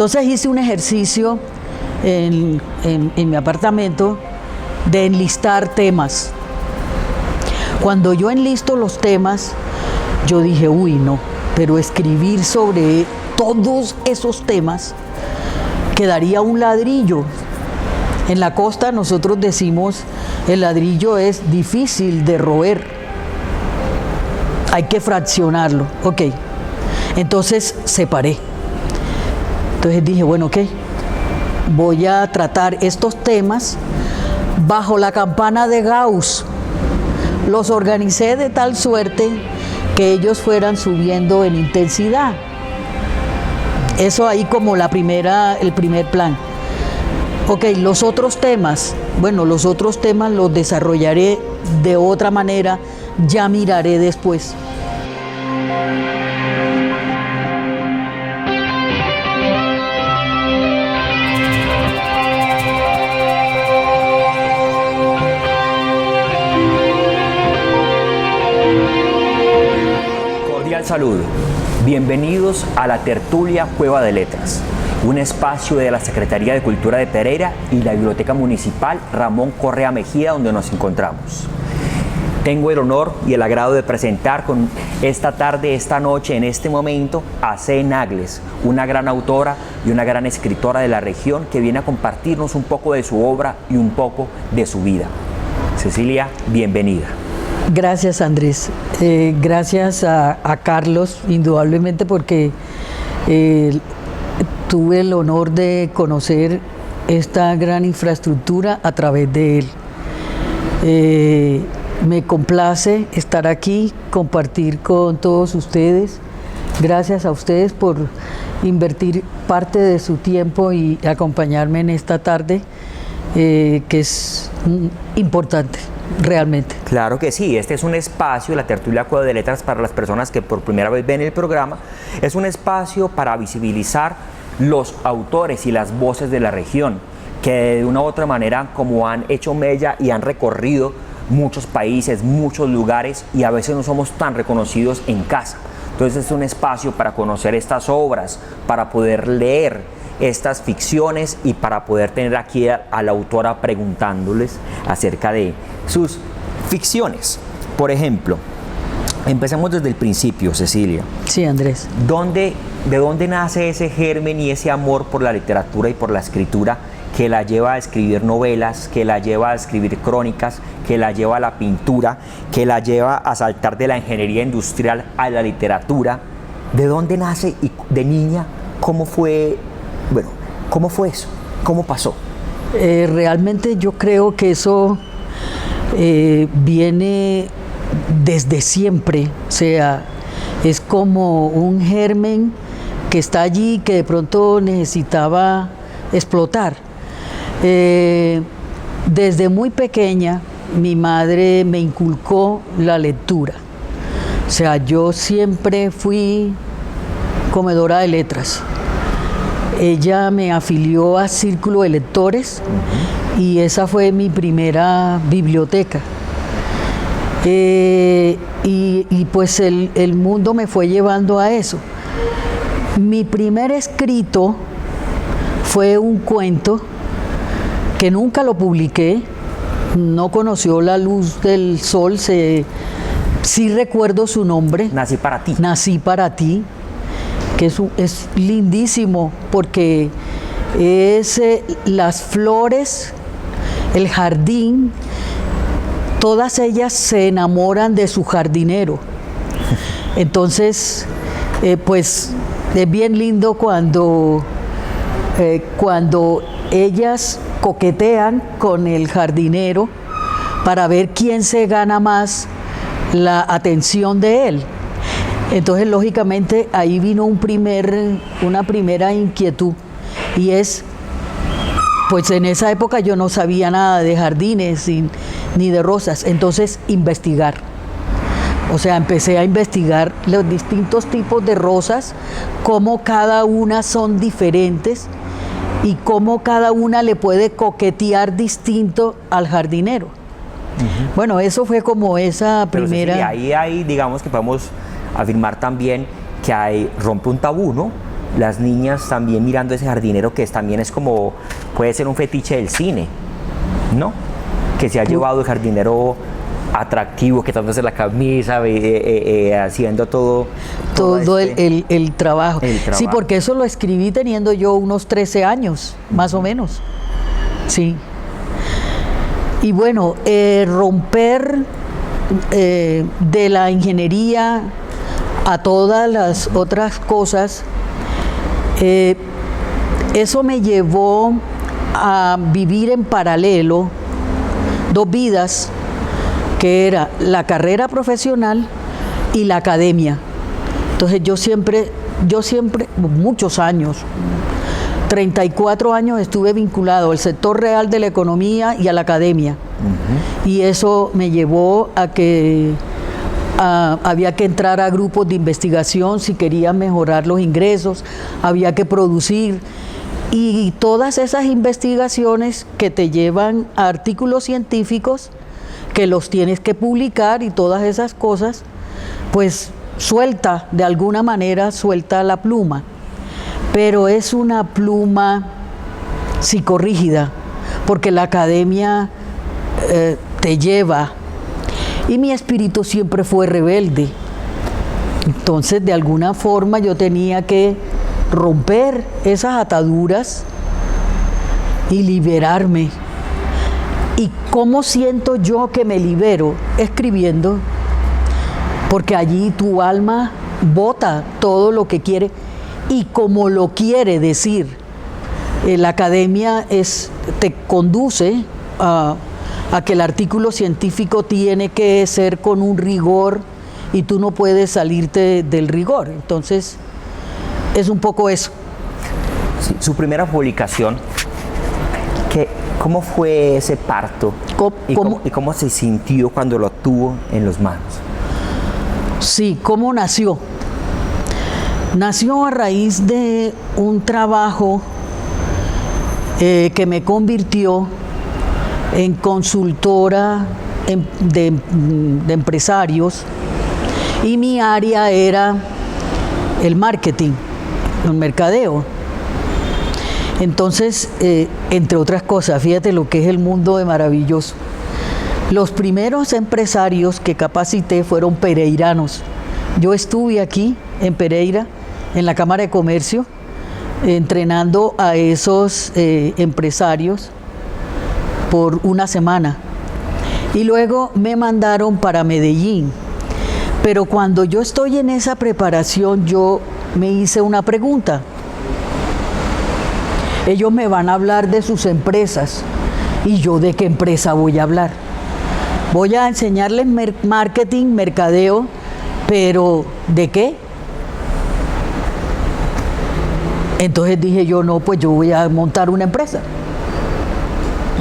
Entonces hice un ejercicio en mi apartamento de enlistar temas. Cuando yo enlisto los temas, yo dije, uy, no, pero escribir sobre todos esos temas quedaría un ladrillo. En la costa nosotros decimos, el ladrillo es difícil de roer. Hay que fraccionarlo. Ok. Entonces separé. Entonces dije, bueno, ok, voy a tratar estos temas bajo la campana de Gauss. Los organicé de tal suerte que ellos fueran subiendo en intensidad. Eso ahí como el primer plan. Ok, los otros temas, bueno, los otros temas los desarrollaré de otra manera, ya miraré después. Cordial saludo. Bienvenidos a la tertulia Cueva de Letras, un espacio de la Secretaría de Cultura de Pereira y la Biblioteca Municipal Ramón Correa Mejía, donde nos encontramos. Tengo el honor y el agrado de presentar con esta tarde, esta noche, en este momento, a C. Nagles, una gran autora y una gran escritora de la región que viene a compartirnos un poco de su obra y un poco de su vida. Cecilia, bienvenida. Gracias, Andrés. Gracias a Carlos, indudablemente, porque tuve el honor de conocer esta gran infraestructura a través de él. Me complace estar aquí, compartir con todos ustedes. Gracias a ustedes por invertir parte de su tiempo y acompañarme en esta tarde, que es importante, realmente. Claro que sí, este es un espacio, la tertulia Cueva de Letras, para las personas que por primera vez ven el programa. Es un espacio para visibilizar los autores y las voces de la región, que de una u otra manera, como han hecho mella y han recorrido muchos países, muchos lugares, y a veces no somos tan reconocidos en casa. Entonces es un espacio para conocer estas obras, para poder leer estas ficciones y para poder tener aquí a la autora preguntándoles acerca de sus ficciones. Por ejemplo, empecemos desde el principio, Cecilia. Sí, Andrés. ¿De dónde nace ese germen y ese amor por la literatura y por la escritura que la lleva a escribir novelas, que la lleva a escribir crónicas, que la lleva a la pintura, que la lleva a saltar de la ingeniería industrial a la literatura? ¿De dónde nace y de niña cómo fue eso? ¿Cómo pasó? Realmente yo creo que eso viene desde siempre, o sea, es como un germen que está allí, que de pronto necesitaba explotar. Desde muy pequeña mi madre me inculcó la lectura, o sea, yo siempre fui comedora de letras. Ella me afilió a Círculo de Lectores y esa fue mi primera biblioteca. Y pues el mundo me fue llevando a eso. Mi primer escrito fue un cuento que nunca lo publiqué, no conoció la luz del sol, sí recuerdo su nombre. Nací para ti. Nací para ti, que es lindísimo porque es las flores, el jardín, todas ellas se enamoran de su jardinero. Entonces, pues es bien lindo cuando ellas coquetean con el jardinero para ver quién se gana más la atención de él. Entonces, lógicamente, ahí vino una primera inquietud, y es, pues en esa época yo no sabía nada de jardines ni de rosas, entonces investigar. O sea, empecé a investigar los distintos tipos de rosas, cómo cada una son diferentes y cómo cada una le puede coquetear distinto al jardinero. Bueno, eso fue como esa primera... Pero Cecilia, ahí digamos que podemos afirmar también que rompe un tabú, ¿no? las niñas también mirando ese jardinero que también es como, puede ser un fetiche del cine, ¿no? Que se ha llevado el jardinero atractivo, que tanto hace la camisa, haciendo todo el trabajo. Sí, porque eso lo escribí teniendo yo unos 13 años, más o menos. Sí. Y bueno, romper de la ingeniería a todas las otras cosas, eso me llevó a vivir en paralelo dos vidas, que era la carrera profesional y la academia. Entonces yo siempre, muchos años, 34 años estuve vinculado al sector real de la economía y a la academia. Y eso me llevó a que había que entrar a grupos de investigación si quería mejorar los ingresos, había que producir. Y todas esas investigaciones que te llevan a artículos científicos, que los tienes que publicar y todas esas cosas, pues suelta, de alguna manera suelta la pluma. Pero es una pluma psicorrígida, porque la academia te lleva, y mi espíritu siempre fue rebelde. Entonces, de alguna forma yo tenía que romper esas ataduras y liberarme. ¿Y cómo siento yo que me libero? Escribiendo, porque allí tu alma bota todo lo que quiere y como lo quiere decir. La academia te conduce a que el artículo científico tiene que ser con un rigor y tú no puedes salirte del rigor. Entonces, es un poco eso. Sí, su primera publicación, ¿cómo fue ese parto? ¿Y cómo se sintió cuando lo tuvo en las manos? Sí, ¿cómo nació? Nació a raíz de un trabajo que me convirtió en consultora de empresarios, y mi área era el marketing, el mercadeo. Entonces, entre otras cosas, fíjate lo que es el mundo de maravilloso. Los primeros empresarios que capacité fueron pereiranos. Yo estuve aquí en Pereira, en la Cámara de Comercio, entrenando a esos empresarios por una semana. Y luego me mandaron para Medellín. Pero cuando yo estoy en esa preparación, yo me hice una pregunta. Ellos me van a hablar de sus empresas. ¿Y yo de qué empresa voy a hablar? Voy a enseñarles marketing, mercadeo, pero ¿de qué? Entonces dije yo, no, pues yo voy a montar una empresa.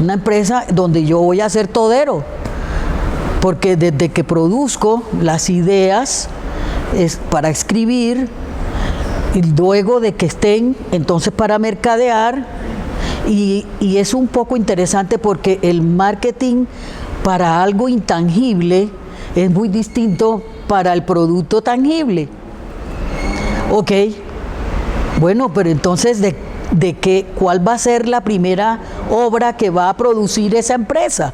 Una empresa donde yo voy a ser todero. Porque desde que produzco las ideas para escribir, y luego de que estén, entonces para mercadear, y es un poco interesante porque el marketing para algo intangible es muy distinto para el producto tangible. Ok, bueno, pero entonces ¿cuál va a ser la primera obra que va a producir esa empresa?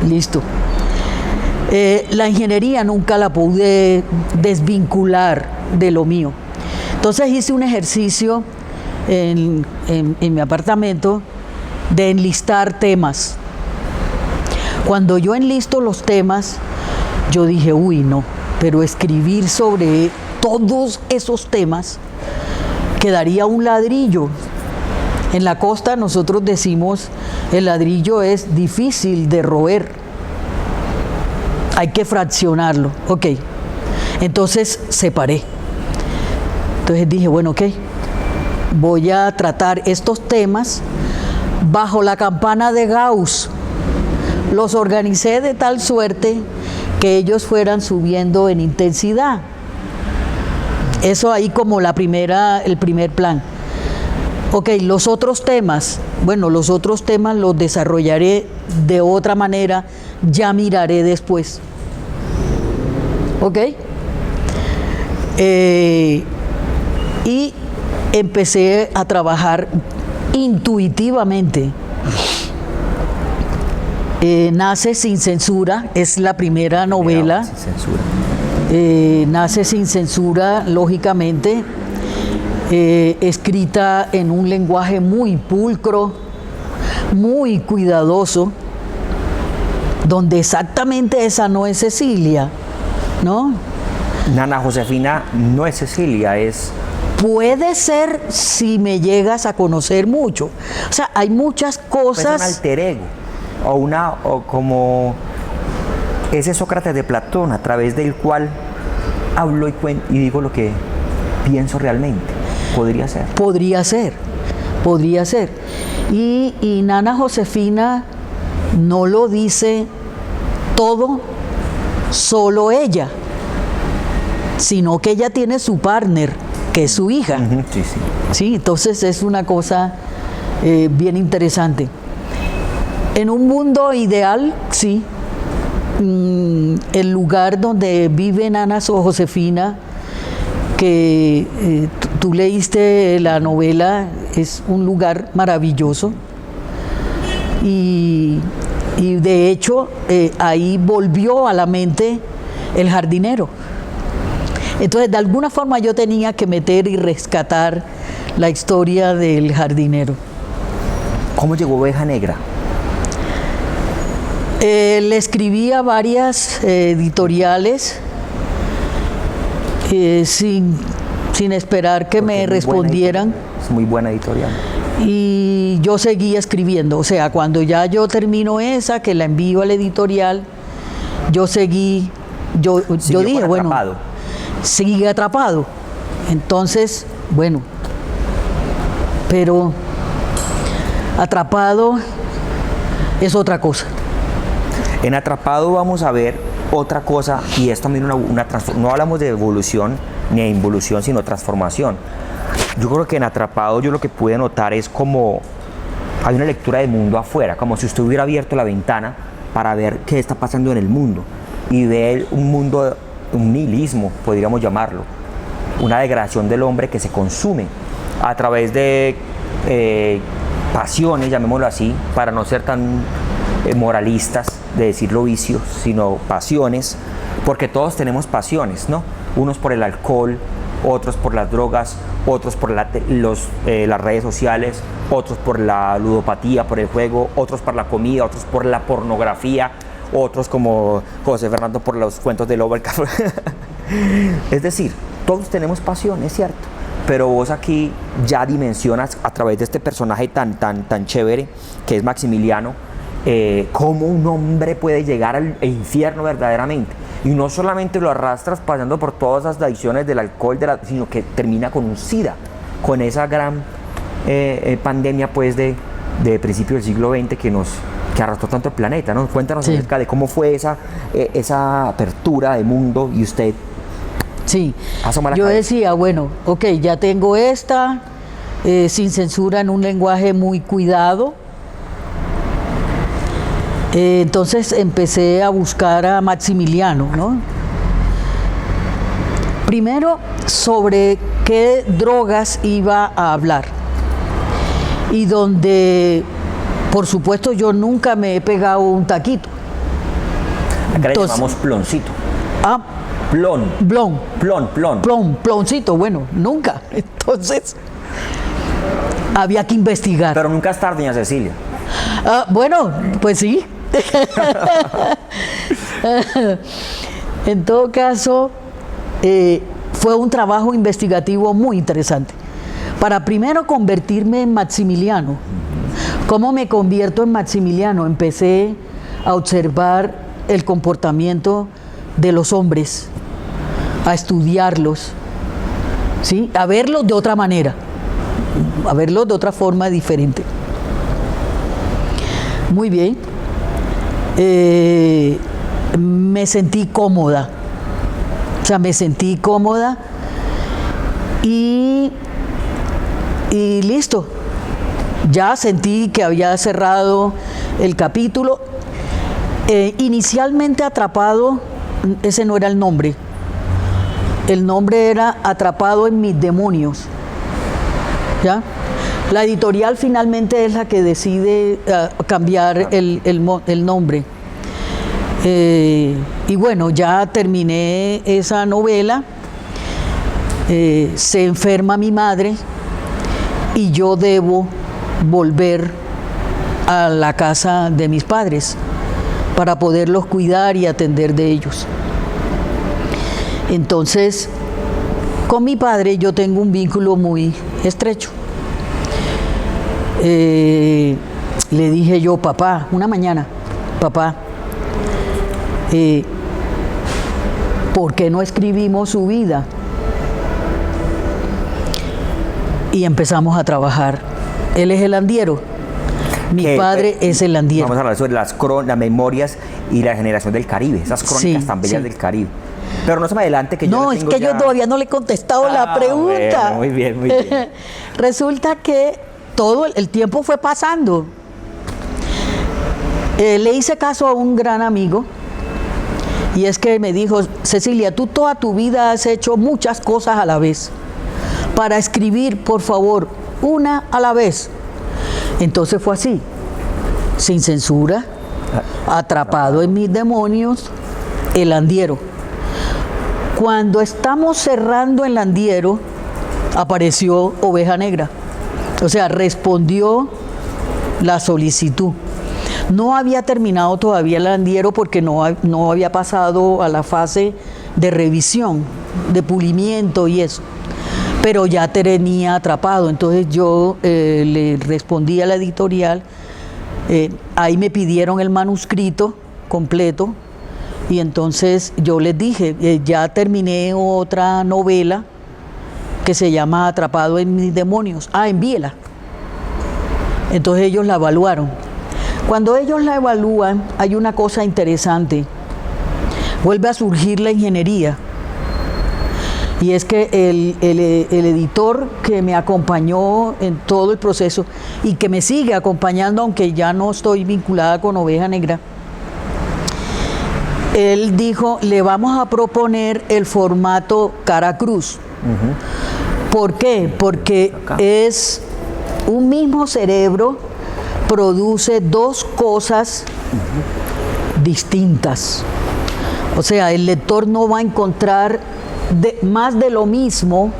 Listo. La ingeniería nunca la pude desvincular de lo mío. Entonces hice un ejercicio en mi apartamento de enlistar temas. Cuando yo enlisto los temas, yo dije, uy, no, pero escribir sobre todos esos temas quedaría un ladrillo. En la costa nosotros decimos, el ladrillo es difícil de roer. Hay que fraccionarlo. Ok. Entonces separé. Entonces dije, bueno, ok. Voy a tratar estos temas bajo la campana de Gauss. Los organicé de tal suerte que ellos fueran subiendo en intensidad. Eso ahí como el primer plan. Ok, los otros temas, bueno, los otros temas los desarrollaré de otra manera, ya miraré después. Ok. Y empecé a trabajar intuitivamente. Nace sin censura, es la primera novela. Sin censura. Nace sin censura, lógicamente, escrita en un lenguaje muy pulcro, muy cuidadoso, donde exactamente esa no es Cecilia, ¿no? Nana Josefina no es Cecilia, es... Puede ser si me llegas a conocer mucho. O sea, hay muchas cosas... Es un alter ego, o como ese Sócrates de Platón, a través del cual hablo y digo lo que pienso realmente. Podría ser. Podría ser, podría ser. Y Nana Josefina no lo dice todo solo ella, sino que ella tiene su partner, que es su hija. Sí, sí. Sí, entonces es una cosa bien interesante. En un mundo ideal, sí, el lugar donde vive Nana Josefina, que tú leíste la novela, es un lugar maravilloso. Y de hecho, ahí volvió a la mente El jardinero. Entonces, de alguna forma yo tenía que meter y rescatar la historia del jardinero. ¿Cómo llegó Oveja Negra? Le escribí a varias editoriales sin esperar que me respondieran. Es muy buena editorial. Y yo seguí escribiendo. O sea, cuando ya yo termino esa, que la envío a la editorial, yo seguí, yo dije, bueno, sigue atrapado. Entonces, bueno, pero atrapado es otra cosa. En Atrapado vamos a ver otra cosa, y es también no hablamos de evolución ni de involución, sino transformación. Yo creo que en Atrapado yo lo que pude notar es como hay una lectura del mundo afuera, como si usted hubiera abierto la ventana para ver qué está pasando en el mundo y ver un mundo, un nihilismo, podríamos llamarlo, una degradación del hombre que se consume a través de pasiones, llamémoslo así, para no ser tan moralistas de decirlo vicios, sino pasiones, porque todos tenemos pasiones, ¿no? Unos por el alcohol, otros por las drogas, otros por las redes sociales, otros por la ludopatía, por el juego, otros por la comida, otros por la pornografía, otros como José Fernando por los cuentos de Lovecraft. Es decir, todos tenemos pasiones, ¿cierto? Pero vos aquí ya dimensionas a través de este personaje tan chévere que es Maximiliano, cómo un hombre puede llegar al infierno verdaderamente, y no solamente lo arrastras pasando por todas las adicciones del alcohol, sino que termina con un SIDA, con esa gran pandemia pues de principio del siglo XX que arrastró tanto el planeta, ¿no? Cuéntanos acerca de cómo fue esa apertura de mundo, y usted sí, yo decía, bueno, ok, ya tengo esta, sin censura, en un lenguaje muy cuidado. Entonces empecé a buscar a Maximiliano, ¿no? Primero, sobre qué drogas iba a hablar. Y donde, por supuesto, yo nunca me he pegado un taquito. Acá le llamamos ploncito. Ah, ploncito, bueno, nunca. Entonces, había que investigar. Pero nunca es tarde, doña Cecilia. Bueno, pues sí. En todo caso, fue un trabajo investigativo muy interesante para primero convertirme en Maximiliano. ¿Cómo me convierto en Maximiliano? Empecé a observar el comportamiento de los hombres, a estudiarlos, ¿sí? A verlos de otra manera, a verlos de otra forma diferente. Muy bien. Me sentí cómoda, o sea, me sentí cómoda y listo. Ya sentí que había cerrado el capítulo. Inicialmente Atrapado, ese no era el nombre. El nombre era Atrapado en mis demonios. ¿ya? La editorial finalmente es la que decide cambiar el nombre. Y bueno, ya terminé esa novela, se enferma mi madre y yo debo volver a la casa de mis padres para poderlos cuidar y atender de ellos. Entonces, con mi padre yo tengo un vínculo muy estrecho. Le dije yo, papá, una mañana, papá, ¿por qué no escribimos su vida? Y empezamos a trabajar. Él es el andiero. Mi padre es el andiero. Vamos a hablar sobre las memorias y la generación del Caribe, esas crónicas tan bellas del Caribe. Pero no se me adelante que yo no, es que yo todavía no le he contestado la pregunta. Bueno, muy bien, muy bien. Resulta que todo el tiempo fue pasando. Le hice caso a un gran amigo y es que me dijo, Cecilia, tú toda tu vida has hecho muchas cosas a la vez. Para escribir, por favor, una a la vez. Entonces fue así, sin censura, atrapado en mis demonios, el andiero. Cuando estamos cerrando el andiero, apareció Oveja Negra. O sea, respondió la solicitud. No había terminado todavía el andiero porque no había pasado a la fase de revisión, de pulimiento y eso. Pero ya tenía atrapado. Entonces yo le respondí a la editorial. Ahí me pidieron el manuscrito completo. Y entonces yo les dije, ya terminé otra novela que se llama Atrapado en mis demonios. Envíela. Entonces ellos la evaluaron. Cuando ellos la evalúan, hay una cosa interesante. Vuelve a surgir la ingeniería. Y es que el editor que me acompañó en todo el proceso y que me sigue acompañando, aunque ya no estoy vinculada con Oveja Negra, él dijo, le vamos a proponer el formato cara cruz. ¿Por qué? Porque es un mismo cerebro, produce dos cosas distintas. O sea, el lector no va a encontrar más de lo mismo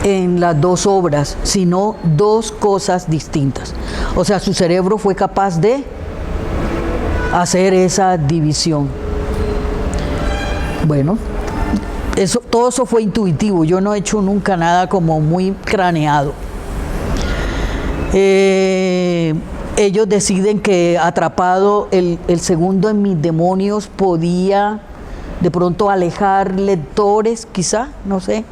en las dos obras, sino dos cosas distintas. O sea, su cerebro fue capaz de hacer esa división. Bueno, todo eso fue intuitivo. Yo no he hecho nunca nada como muy craneado. Ellos deciden que Atrapado, el segundo en mis demonios, podía de pronto alejar lectores, quizá, no sé.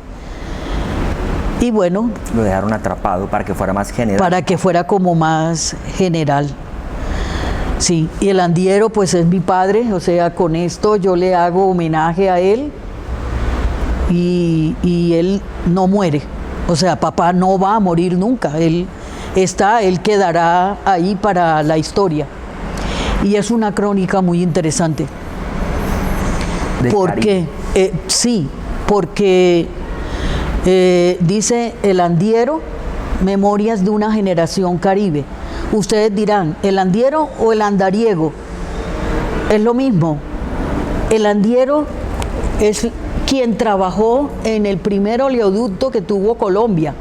Y bueno, lo dejaron atrapado para que fuera más general. Para que fuera como más general. Sí, y el andiero pues es mi padre, o sea, con esto yo le hago homenaje a él y él no muere. O sea, papá no va a morir nunca, él quedará ahí para la historia. Y es una crónica muy interesante. ¿Por qué? Sí, porque dice el andiero, memorias de una generación caribe. Ustedes dirán, ¿el andiero o el andariego? Es lo mismo. El andiero es quien trabajó en el primer oleoducto que tuvo Colombia,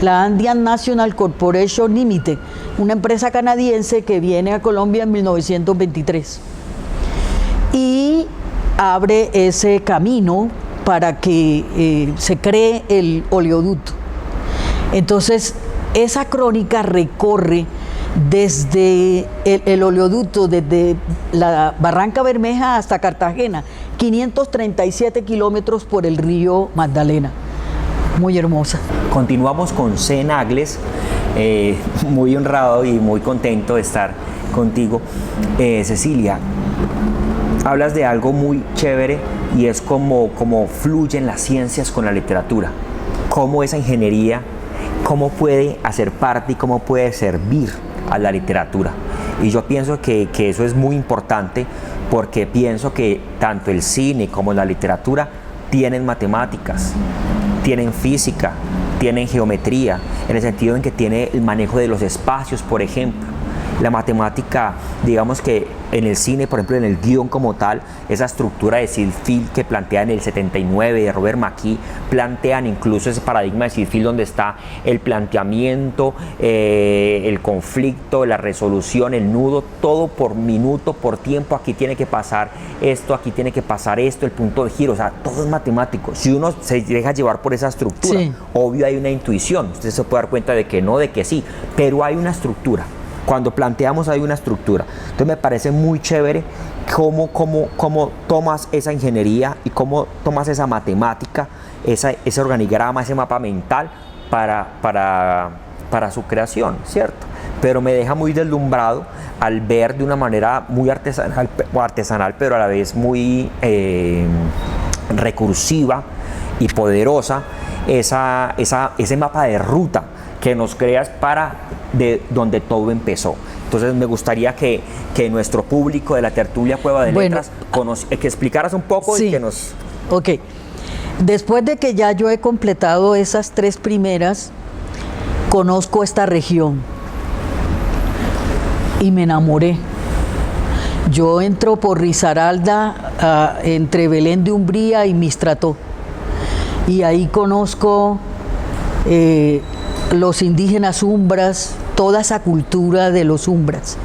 la Andean National Corporation Limited, una empresa canadiense que viene a Colombia en 1923. Y abre ese camino para que se cree el oleoducto. Entonces, esa crónica recorre desde el oleoducto, desde la Barranca Bermeja hasta Cartagena, 537 kilómetros por el río Magdalena. Muy hermosa. Continuamos con C. Nagles, muy honrado y muy contento de estar contigo. Cecilia, hablas de algo muy chévere y es cómo fluyen las ciencias con la literatura, cómo esa ingeniería, cómo puede hacer parte y cómo puede servir a la literatura. Y yo pienso que eso es muy importante porque pienso que tanto el cine como la literatura tienen matemáticas, tienen física, tienen geometría. en el sentido en que tiene el manejo de los espacios, por ejemplo. La matemática, digamos que en el cine, por ejemplo, en el guión como tal, esa estructura de Ziegfeld que plantean en el 79 de Robert McKee, plantean incluso ese paradigma de Ziegfeld donde está el planteamiento, el conflicto, la resolución, el nudo, todo por minuto, por tiempo. Aquí tiene que pasar esto, aquí tiene que pasar esto, el punto de giro, o sea, todo es matemático. Si uno se deja llevar por esa estructura, sí, obvio hay una intuición, usted se puede dar cuenta de que no, de que sí, pero hay una estructura. Cuando planteamos hay una estructura. Entonces me parece muy chévere cómo tomas esa ingeniería y cómo tomas esa matemática, ese organigrama, ese mapa mental para su creación, ¿cierto? Pero me deja muy deslumbrado al ver de una manera muy artesanal, pero a la vez muy recursiva y poderosa ese mapa de ruta que nos creas de donde todo empezó. Entonces me gustaría que nuestro público de la tertulia Cueva de Letras que explicaras un poco, sí, y que nos... Ok. Después de que ya yo he completado esas 3 primeras, conozco esta región y me enamoré. Yo entro por Risaralda, entre Belén de Umbría y Mistrató, y ahí conozco los indígenas umbras, toda esa cultura de los umbras.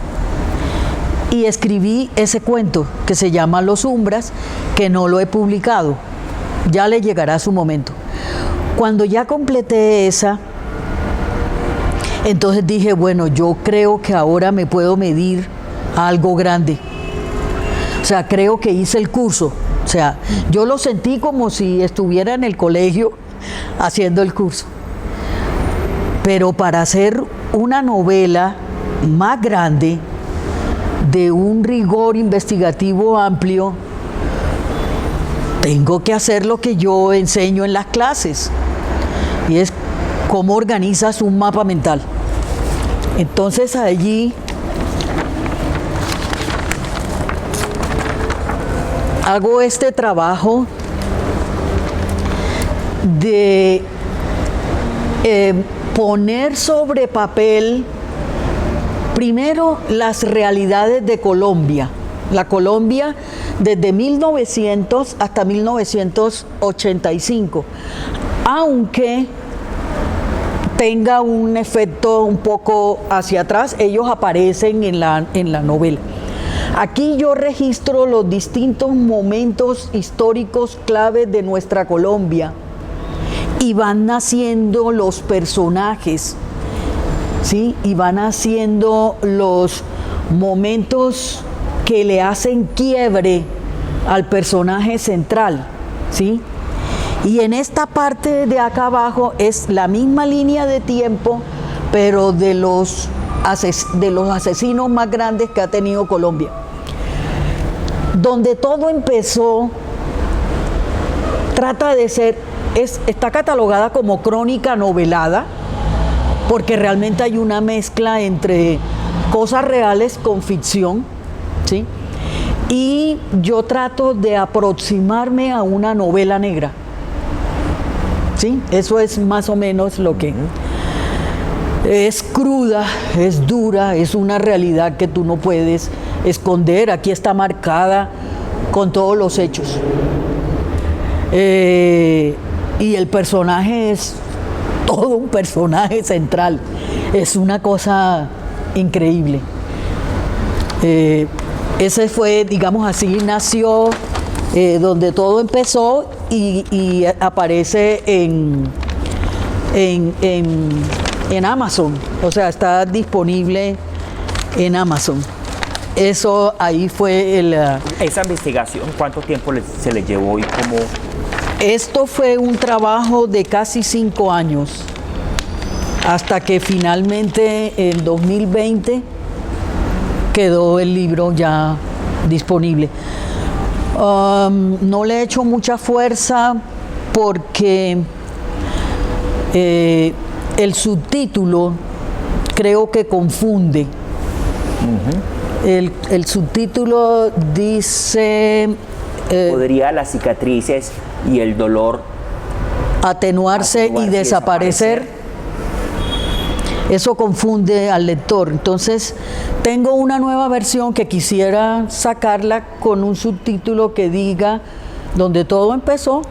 Y escribí ese cuento que se llama Los Umbras, que no lo he publicado. Ya le llegará su momento. Cuando ya completé esa, entonces dije, bueno, yo creo que ahora me puedo medir a algo grande. O sea, creo que hice el curso. O sea, yo lo sentí como si estuviera en el colegio haciendo el curso. Pero para hacer una novela más grande, de un rigor investigativo amplio, tengo que hacer lo que yo enseño en las clases, y es cómo organizas un mapa mental. Entonces allí hago este trabajo de poner sobre papel primero las realidades de Colombia. La Colombia desde 1900 hasta 1985, aunque tenga un efecto un poco hacia atrás, ellos aparecen en la novela. Aquí yo registro los distintos momentos históricos claves de nuestra Colombia y van naciendo los personajes, ¿sí? Y van naciendo los momentos que le hacen quiebre al personaje central, ¿sí? Y en esta parte de acá abajo es la misma línea de tiempo, pero de los asesinos más grandes que ha tenido Colombia. Donde todo empezó, trata de ser, está catalogada como crónica novelada, porque realmente hay una mezcla entre cosas reales con ficción, ¿sí? Y yo trato de aproximarme a una novela negra, ¿sí? Eso es más o menos lo que es. Cruda, es dura, es una realidad que tú no puedes esconder. Aquí está marcada con todos los hechos. Y el personaje es todo un personaje central. Es una cosa increíble. Ese fue, digamos así, nació donde todo empezó y aparece en Amazon. O sea, está disponible en Amazon. Eso ahí fue Esa investigación, ¿cuánto tiempo se le llevó y cómo? Esto fue un trabajo de casi 5 años, hasta que finalmente en 2020 quedó el libro ya disponible. No le he hecho mucha fuerza porque el subtítulo creo que confunde. El subtítulo dice... ¿podría las cicatrices y el dolor atenuarse y desaparecer? Eso confunde al lector. Entonces, tengo una nueva versión que quisiera sacarla con un subtítulo que diga donde todo empezó,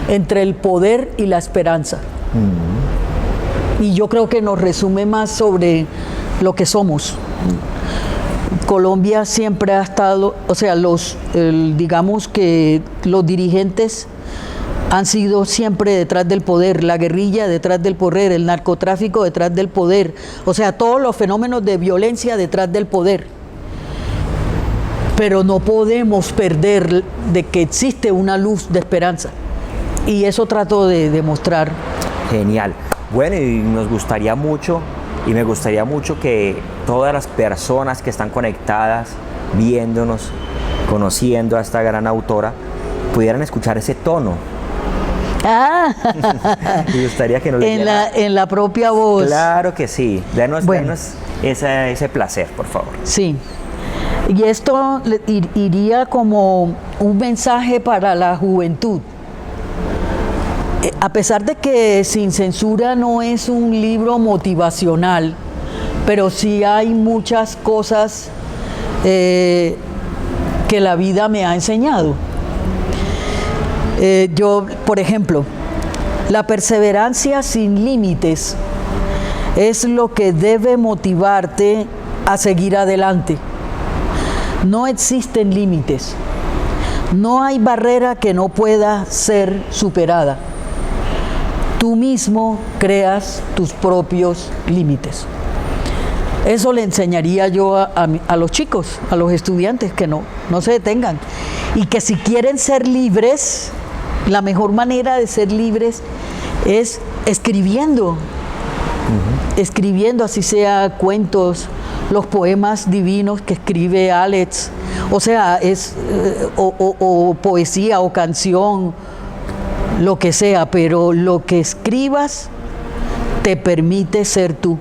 entre el poder y la esperanza. Y yo creo que nos resume más sobre lo que somos. Colombia siempre ha estado, o sea, digamos que los dirigentes han sido siempre detrás del poder, la guerrilla detrás del poder, el narcotráfico detrás del poder, o sea, todos los fenómenos de violencia detrás del poder. Pero no podemos perder de que existe una luz de esperanza. Y eso trato de demostrar. Genial. Bueno, y nos gustaría mucho, y me gustaría mucho que todas las personas que están conectadas, viéndonos, conociendo a esta gran autora, pudieran escuchar ese tono. Me gustaría que nos en la propia voz. Claro que sí. Denos ese placer, por favor. Sí. Y esto iría como un mensaje para la juventud. A pesar de que Sin Censura no es un libro motivacional, pero sí hay muchas cosas que la vida me ha enseñado. Yo, por ejemplo, la perseverancia sin límites es lo que debe motivarte a seguir adelante. No existen límites. No hay barrera que no pueda ser superada. Tú mismo creas tus propios límites. Eso le enseñaría yo a los chicos, a los estudiantes, que no se detengan. Y que si quieren ser libres, la mejor manera de ser libres es escribiendo. Escribiendo, así sea cuentos, los poemas divinos que escribe Alex, o sea, o poesía o canción, lo que sea, pero lo que escribas te permite ser tú.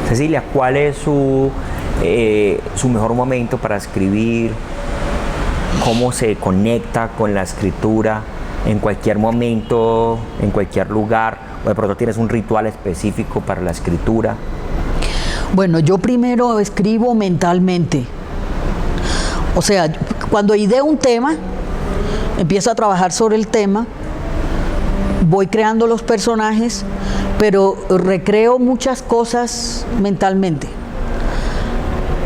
Cecilia, ¿cuál es su mejor momento para escribir? ¿Cómo se conecta con la escritura en cualquier momento, en cualquier lugar? ¿O de pronto tienes un ritual específico para la escritura? Bueno, yo primero escribo mentalmente. O sea, cuando ideo un tema, empiezo a trabajar sobre el tema, voy creando los personajes, pero recreo muchas cosas mentalmente.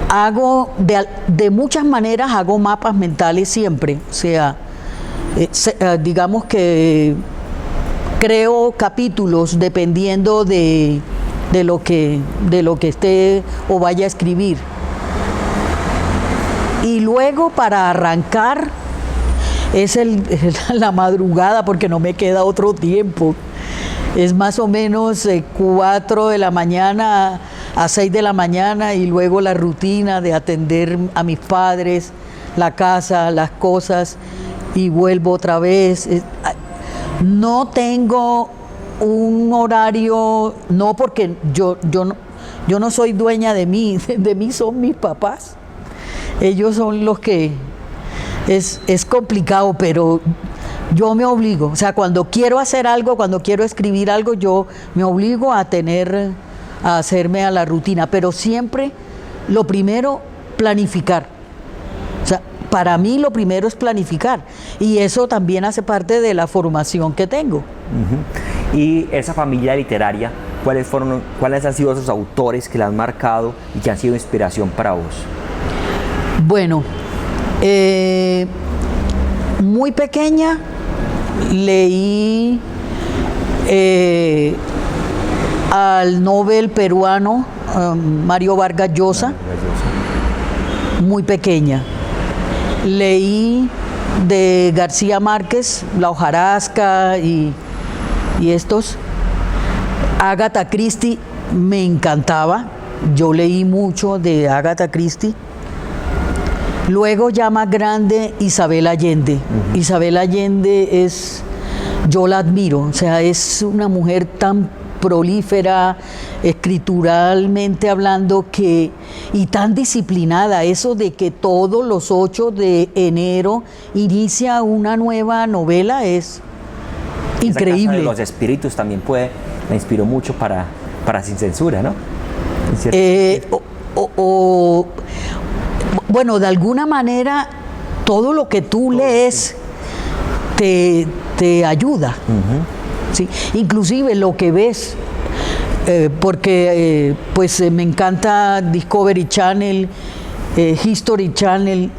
Hago de muchas maneras, hago mapas mentales siempre. O sea, digamos que creo capítulos dependiendo de lo que esté o vaya a escribir. Y luego, para arrancar, es la madrugada, porque no me queda otro tiempo. Es más o menos 4 de la mañana a 6 de la mañana, y luego la rutina de atender a mis padres, la casa, las cosas, y vuelvo otra vez. No tengo un horario, no, porque yo no soy dueña de mí son mis papás. Ellos son los que... Es complicado, pero yo me obligo. O sea, cuando quiero hacer algo, cuando quiero escribir algo, yo me obligo a hacerme a la rutina. Pero siempre, lo primero, planificar. O sea, para mí lo primero es planificar. Y eso también hace parte de la formación que tengo. Y esa familia literaria, ¿cuáles han sido esos autores que la han marcado y que han sido inspiración para vos? Bueno, muy pequeña leí al Nobel peruano Mario Vargas Llosa, muy pequeña. Leí de García Márquez, La hojarasca y estos. Agatha Christie me encantaba, yo leí mucho de Agatha Christie. Luego, ya más grande, Isabel Allende. Isabel Allende yo la admiro, o sea, es una mujer tan prolífera, escrituralmente hablando, y tan disciplinada. Eso de que todos los 8 de enero inicia una nueva novela es increíble. Esa Casa de los Espíritus también me inspiró mucho para para Sin Censura, ¿no? Bueno, de alguna manera todo lo que tú lees te ayuda. ¿Sí? Inclusive lo que ves, porque pues me encanta Discovery Channel, History Channel,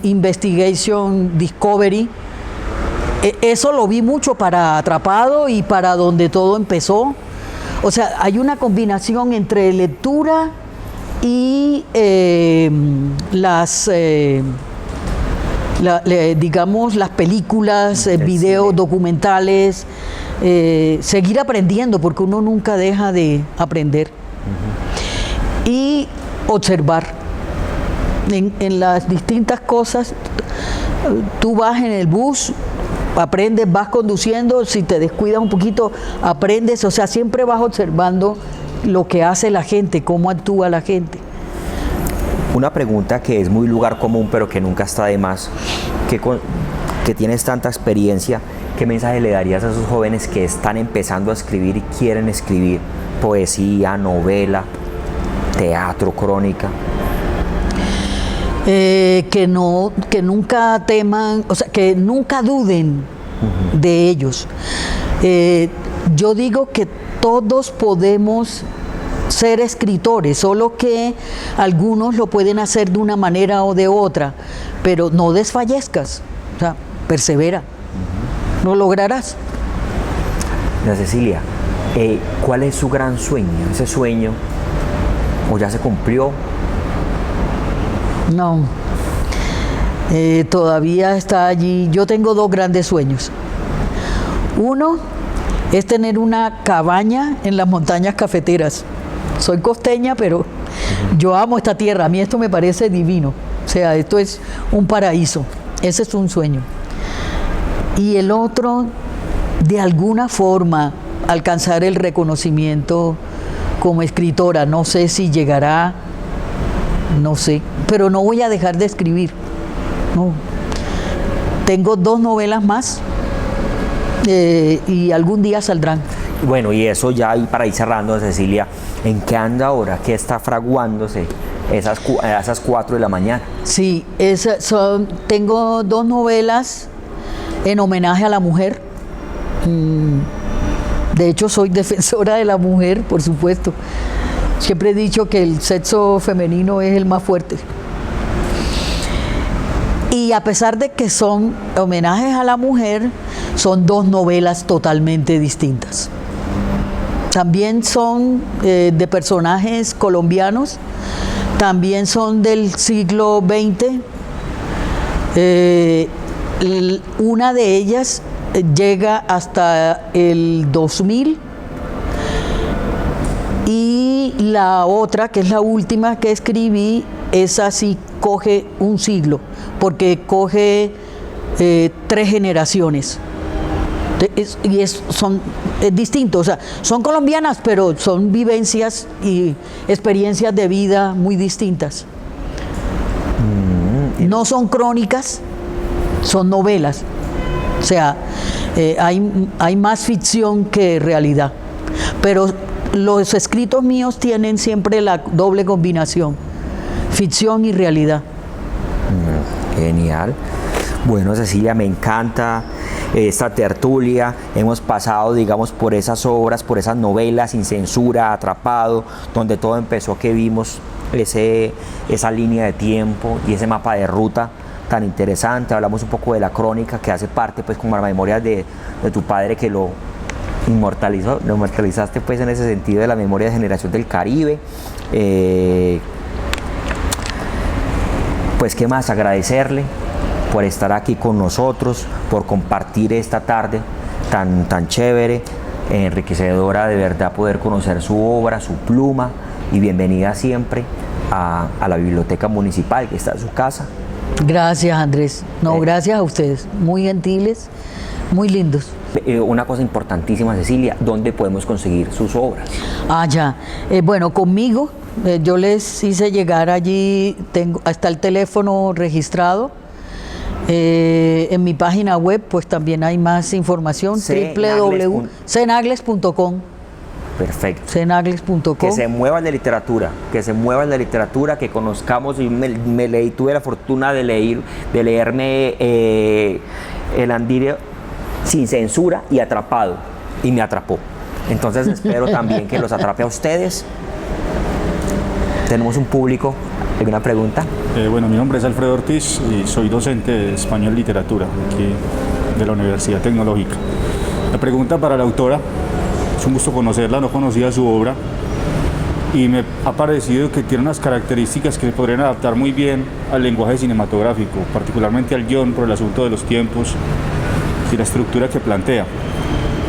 Investigation Discovery. Eso lo vi mucho para Atrapado y para Donde Todo Empezó. O sea, hay una combinación entre lectura y digamos, las películas, videos, documentales, seguir aprendiendo, porque uno nunca deja de aprender. Y observar en las distintas cosas. Tú vas en el bus, aprendes, vas conduciendo, si te descuidas un poquito, aprendes, o sea, siempre vas observando lo que hace la gente, cómo actúa la gente. Una pregunta que es muy lugar común, pero que nunca está de más, que tienes tanta experiencia, ¿qué mensaje le darías a esos jóvenes que están empezando a escribir y quieren escribir poesía, novela, teatro, crónica? Que nunca teman, o sea, que nunca duden de ellos. Yo digo que todos podemos ser escritores, solo que algunos lo pueden hacer de una manera o de otra, pero no desfallezcas, o sea, persevera, lo lograrás. Doña Cecilia, ¿cuál es su gran sueño? ¿Ese sueño o ya se cumplió? No, todavía está allí. Yo tengo dos grandes sueños. Uno es tener una cabaña en las montañas cafeteras. Soy costeña, pero yo amo esta tierra. A mí esto me parece divino. O sea, esto es un paraíso. Ese es un sueño. Y el otro, de alguna forma, alcanzar el reconocimiento como escritora. No sé si llegará, no sé, pero no voy a dejar de escribir. No. Tengo 2 novelas más y algún día saldrán. Bueno, y eso ya, y para ir cerrando, Cecilia, ¿en qué anda ahora? ¿Qué está fraguándose a esas 4 de la mañana? Sí, tengo 2 novelas en homenaje a la mujer. De hecho, soy defensora de la mujer, por supuesto. Siempre he dicho que el sexo femenino es el más fuerte. Y a pesar de que son homenajes a la mujer, son 2 novelas totalmente distintas. También son de personajes colombianos, también son del siglo XX. Una de ellas llega hasta el 2000 y la otra, que es la última que escribí, esa sí coge un siglo, porque coge 3 generaciones. Es distinto, o sea, son colombianas, pero son vivencias y experiencias de vida muy distintas. No son crónicas, son novelas. O sea, hay más ficción que realidad. Pero los escritos míos tienen siempre la doble combinación, ficción y realidad. Genial. Bueno, Cecilia, me encanta esta tertulia. Hemos pasado, digamos, por esas obras, por esas novelas, Sin Censura, Atrapado, Donde Todo Empezó, que vimos esa línea de tiempo y ese mapa de ruta tan interesante. Hablamos un poco de la crónica que hace parte, pues, como la memoria de tu padre, que lo inmortalizaste, pues, en ese sentido, de la memoria de Generación del Caribe. Pues, ¿qué más? Agradecerle por estar aquí con nosotros, por compartir esta tarde tan chévere, enriquecedora, de verdad, poder conocer su obra, su pluma, y bienvenida siempre a la Biblioteca Municipal, que está en su casa. Gracias, Andrés. No, gracias a ustedes. Muy gentiles, muy lindos. Una cosa importantísima, Cecilia, ¿dónde podemos conseguir sus obras? Ya. Bueno, conmigo, yo les hice llegar allí, hasta el teléfono registrado. En mi página web, pues también hay más información, www.cenagles.com. Perfecto. Cenagles.com. Que se mueva la literatura, que conozcamos. Y tuve la fortuna de leerme El Andiero sin censura y Atrapado, y me atrapó. Entonces espero también que los atrape a ustedes. Tenemos un público. ¿Alguna pregunta? Bueno, mi nombre es Alfredo Ortiz y soy docente de Español y Literatura aquí de la Universidad Tecnológica. La pregunta para la autora, es un gusto conocerla, no conocía su obra y me ha parecido que tiene unas características que se podrían adaptar muy bien al lenguaje cinematográfico, particularmente al guión por el asunto de los tiempos y la estructura que plantea.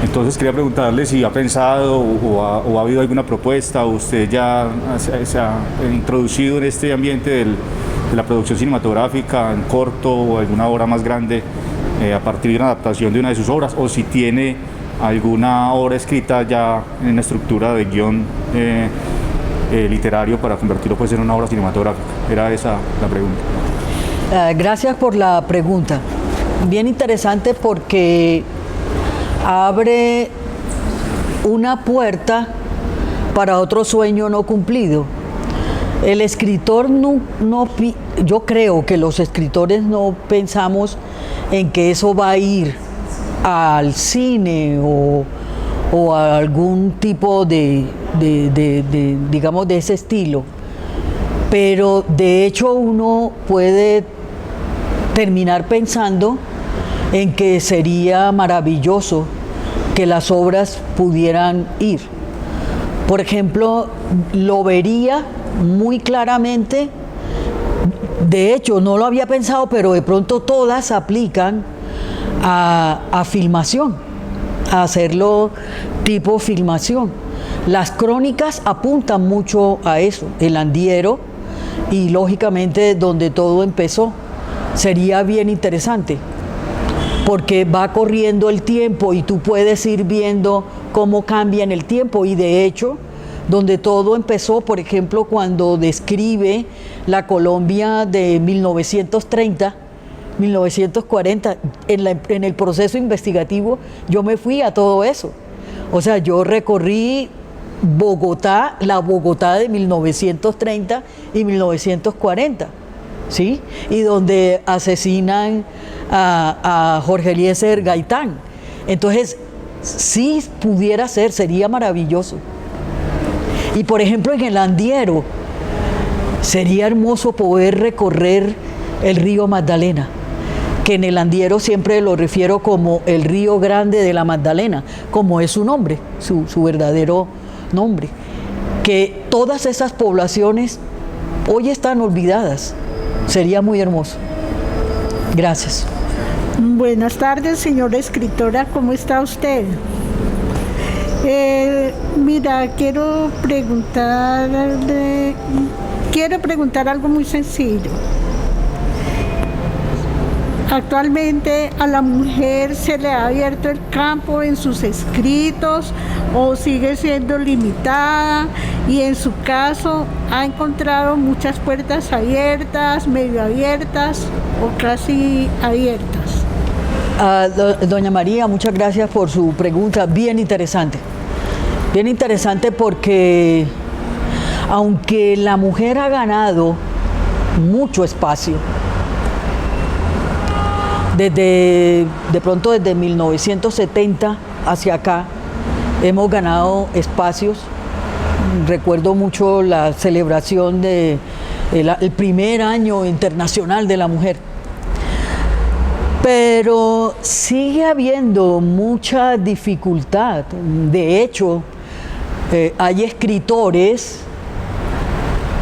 Entonces quería preguntarle si ha pensado o ha habido alguna propuesta, o usted ya se ha introducido en este ambiente de la producción cinematográfica en corto o alguna obra más grande a partir de una adaptación de una de sus obras, o si tiene alguna obra escrita ya en la estructura de guión literario para convertirlo pues en una obra cinematográfica. Era esa la pregunta. Gracias por la pregunta. Bien interesante porque abre una puerta para otro sueño no cumplido. El escritor yo creo que los escritores no pensamos en que eso va a ir al cine o a algún tipo digamos, de ese estilo. Pero de hecho uno puede terminar pensando en que sería maravilloso que las obras pudieran ir. Por ejemplo, lo vería muy claramente, de hecho no lo había pensado, pero de pronto todas aplican a filmación, a hacerlo tipo filmación. Las crónicas apuntan mucho a eso, El Andiero y lógicamente Donde todo empezó. Sería bien interesante, porque va corriendo el tiempo y tú puedes ir viendo cómo cambia en el tiempo. Y de hecho, Donde todo empezó, por ejemplo, cuando describe la Colombia de 1930, 1940, en el proceso investigativo yo me fui a todo eso. O sea, yo recorrí Bogotá, la Bogotá de 1930 y 1940, ¿sí? Y donde asesinan a Jorge Eliezer Gaitán. Entonces, si pudiera ser, sería maravilloso. Y por ejemplo, en El Andiero, sería hermoso poder recorrer el río Magdalena, que en El Andiero siempre lo refiero como el río grande de la Magdalena, como es su nombre, su verdadero nombre. Que todas esas poblaciones hoy están olvidadas. Sería muy hermoso. Gracias. Buenas tardes, señora escritora, ¿cómo está usted? Mira, quiero preguntar algo muy sencillo. Actualmente a la mujer se le ha abierto el campo en sus escritos o sigue siendo limitada, y en su caso ha encontrado muchas puertas abiertas, medio abiertas o casi abiertas. Doña María, muchas gracias por su pregunta, bien interesante porque aunque la mujer ha ganado mucho espacio, de pronto desde 1970 hacia acá hemos ganado espacios. Recuerdo mucho la celebración del primer año internacional de la mujer. Pero sigue habiendo mucha dificultad. De hecho, hay escritores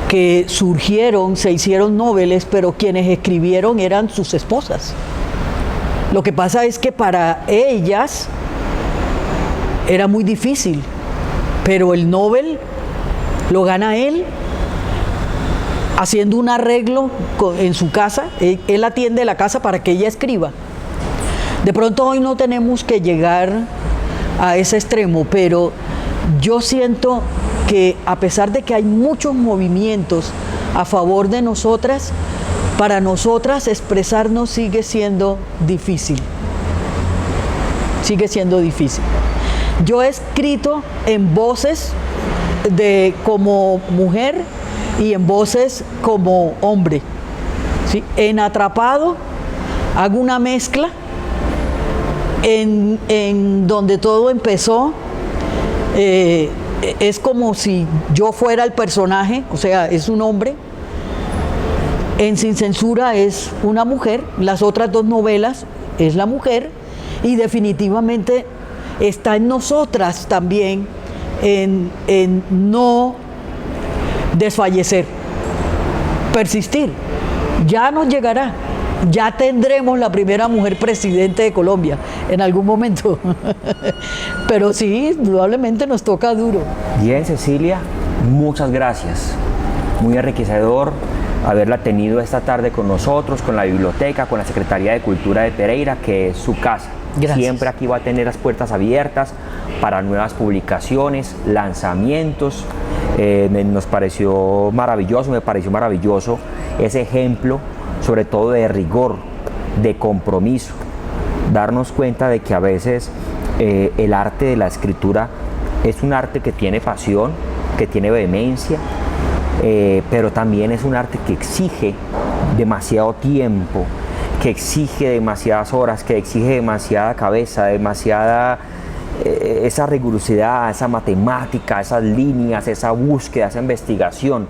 que surgieron, se hicieron noveles, pero quienes escribieron eran sus esposas. Lo que pasa es que para ellas era muy difícil, pero el Nobel lo gana él haciendo un arreglo en su casa. Él atiende la casa para que ella escriba. De pronto hoy no tenemos que llegar a ese extremo, pero yo siento que a pesar de que hay muchos movimientos a favor de nosotras, para nosotras expresarnos sigue siendo difícil. Sigue siendo difícil. Yo he escrito en voces como mujer y en voces como hombre. ¿Sí? En Atrapado hago una mezcla en donde todo empezó. Es como si yo fuera el personaje, o sea, es un hombre. En Sin Censura es una mujer, las otras dos novelas es la mujer, y definitivamente está en nosotras también en no desfallecer, persistir. Ya nos llegará, ya tendremos la primera mujer presidente de Colombia en algún momento. Pero sí, indudablemente nos toca duro. Bien, Cecilia, muchas gracias. Muy enriquecedor haberla tenido esta tarde con nosotros, con la biblioteca, con la Secretaría de Cultura de Pereira, que es su casa. Gracias. Siempre aquí va a tener las puertas abiertas para nuevas publicaciones, lanzamientos. Nos pareció maravilloso, me pareció maravilloso ese ejemplo, sobre todo de rigor, de compromiso. Darnos cuenta de que a veces el arte de la escritura es un arte que tiene pasión, que tiene vehemencia, pero también es un arte que exige demasiado tiempo, que exige demasiadas horas, que exige demasiada cabeza, demasiada esa rigurosidad, esa matemática, esas líneas, esa búsqueda, esa investigación.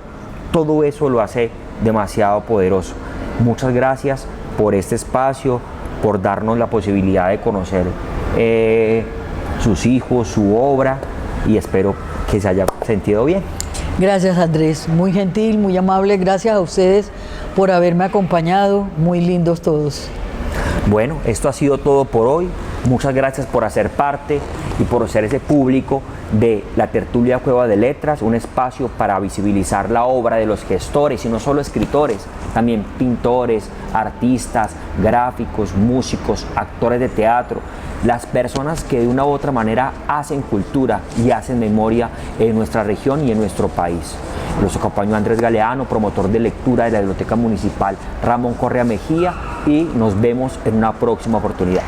Todo eso lo hace demasiado poderoso. Muchas gracias por este espacio, por darnos la posibilidad de conocer sus hijos, su obra, y espero que se haya sentido bien. Gracias, Andrés, muy gentil, muy amable. Gracias a ustedes por haberme acompañado, muy lindos todos. Bueno, esto ha sido todo por hoy. Muchas gracias por hacer parte y por ser ese público de la tertulia Cueva de Letras, un espacio para visibilizar la obra de los gestores y no solo escritores, también pintores, artistas, gráficos, músicos, actores de teatro, las personas que de una u otra manera hacen cultura y hacen memoria en nuestra región y en nuestro país. Los acompañó Andrés Galeano, promotor de lectura de la Biblioteca Municipal Ramón Correa Mejía, y nos vemos en una próxima oportunidad.